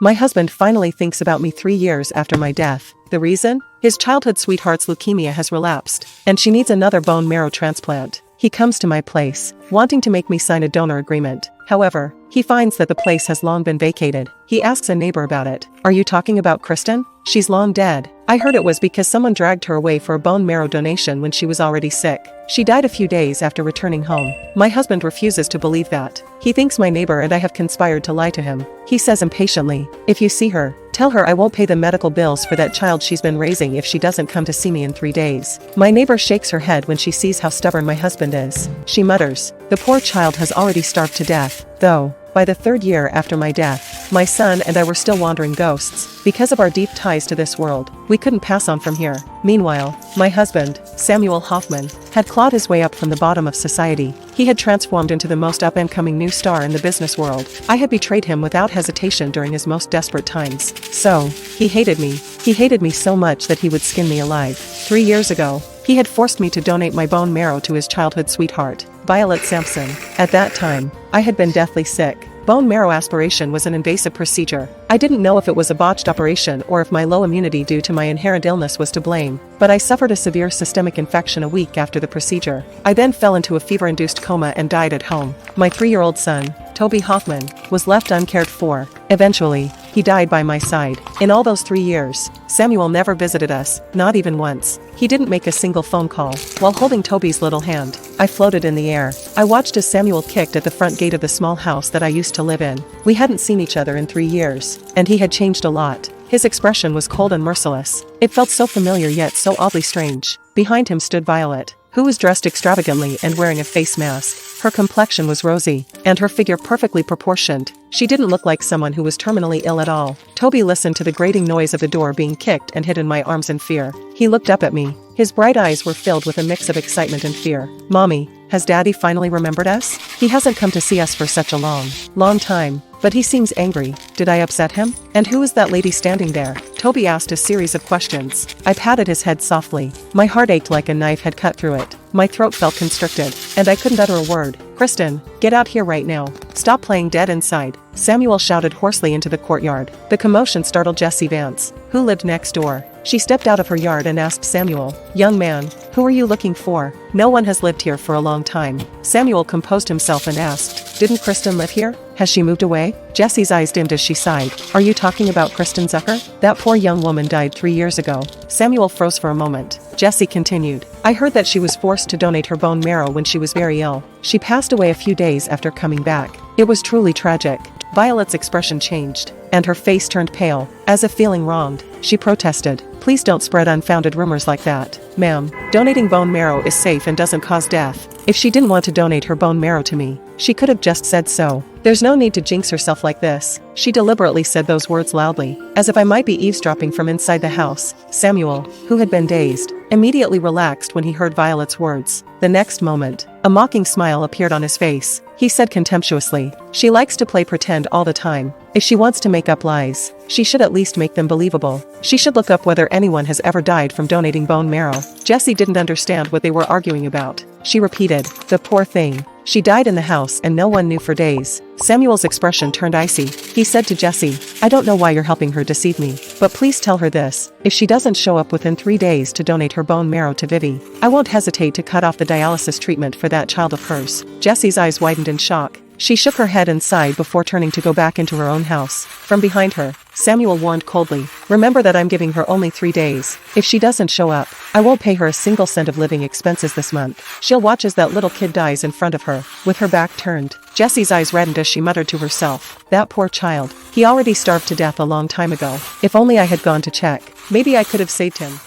My husband finally thinks about me 3 years after my death. The reason? His childhood sweetheart's leukemia has relapsed, and she needs another bone marrow transplant. He comes to my place, wanting to make me sign a donor agreement. However, he finds that the place has long been vacated. He asks a neighbor about it. Are you talking about Kristen? She's long dead. I heard it was because someone dragged her away for a bone marrow donation when she was already sick. She died a few days after returning home. My husband refuses to believe that. He thinks my neighbor and I have conspired to lie to him. He says impatiently, if you see her, tell her I won't pay the medical bills for that child she's been raising if she doesn't come to see me in 3 days. My neighbor shakes her head when she sees how stubborn my husband is. She mutters, the poor child has already starved to death, though. By the 3rd year after my death, my son and I were still wandering ghosts. Because of our deep ties to this world, we couldn't pass on from here. Meanwhile, my husband, Samuel Hoffman, had clawed his way up from the bottom of society. He had transformed into the most up-and-coming new star in the business world. I had betrayed him without hesitation during his most desperate times. So, he hated me. He hated me so much that he would skin me alive. 3 years ago, he had forced me to donate my bone marrow to his childhood sweetheart, Violet Sampson. At that time, I had been deathly sick. Bone marrow aspiration was an invasive procedure. I didn't know if it was a botched operation or if my low immunity due to my inherent illness was to blame, but I suffered a severe systemic infection a week after the procedure. I then fell into a fever-induced coma and died at home. My 3-year-old son, Toby Hoffman, was left uncared for. Eventually, he died by my side. In all those 3 years, Samuel never visited us, not even once. He didn't make a single phone call. While holding Toby's little hand, I floated in the air. I watched as Samuel kicked at the front gate of the small house that I used to live in. We hadn't seen each other in 3 years, and he had changed a lot. His expression was cold and merciless. It felt so familiar yet so oddly strange. Behind him stood Violet, who was dressed extravagantly and wearing a face mask. Her complexion was rosy, and her figure perfectly proportioned. She didn't look like someone who was terminally ill at all. Toby listened to the grating noise of the door being kicked and hid in my arms in fear. He looked up at me. His bright eyes were filled with a mix of excitement and fear. Mommy, has Daddy finally remembered us? He hasn't come to see us for such a long time. But he seems angry. Did I upset him? And who is that lady standing there? Toby asked a series of questions. I patted his head softly. My heart ached like a knife had cut through it. My throat felt constricted, and I couldn't utter a word. Kristen, get out here right now. Stop playing dead inside. Samuel shouted hoarsely into the courtyard. The commotion startled Jessie Vance, who lived next door. She stepped out of her yard and asked Samuel, young man, who are you looking for? No one has lived here for a long time. Samuel composed himself and asked, didn't Kristen live here? Has she moved away? Jessie's eyes dimmed as she sighed. Are you talking about Kristen Zucker? That poor young woman died 3 years ago. Samuel froze for a moment. Jessie continued. I heard that she was forced to donate her bone marrow when she was very ill. She passed away a few days after coming back. It was truly tragic. Violet's expression changed, and her face turned pale, as if feeling wronged. She protested. Please don't spread unfounded rumors like that. Ma'am, donating bone marrow is safe and doesn't cause death. If she didn't want to donate her bone marrow to me, she could have just said so. There's no need to jinx herself like this. She deliberately said those words loudly, as if I might be eavesdropping from inside the house. Samuel, who had been dazed, immediately relaxed when he heard Violet's words. The next moment, a mocking smile appeared on his face. He said contemptuously, she likes to play pretend all the time. If she wants to make up lies, she should at least make them believable. She should look up whether anyone has ever died from donating bone marrow. Jessie didn't understand what they were arguing about. She repeated, the poor thing. She died in the house and no one knew for days. Samuel's expression turned icy. He said to Jessie, I don't know why you're helping her deceive me, but please tell her this. If she doesn't show up within 3 days to donate her bone marrow to Vivi, I won't hesitate to cut off the dialysis treatment for that child of hers. Jessie's eyes widened in shock. She shook her head and sighed before turning to go back into her own house. From behind her, Samuel warned coldly, remember that I'm giving her only 3 days. If she doesn't show up, I won't pay her a single cent of living expenses this month. She'll watch as that little kid dies in front of her, with her back turned. Jessie's eyes reddened as she muttered to herself, that poor child. He already starved to death a long time ago. If only I had gone to check. Maybe I could have saved him.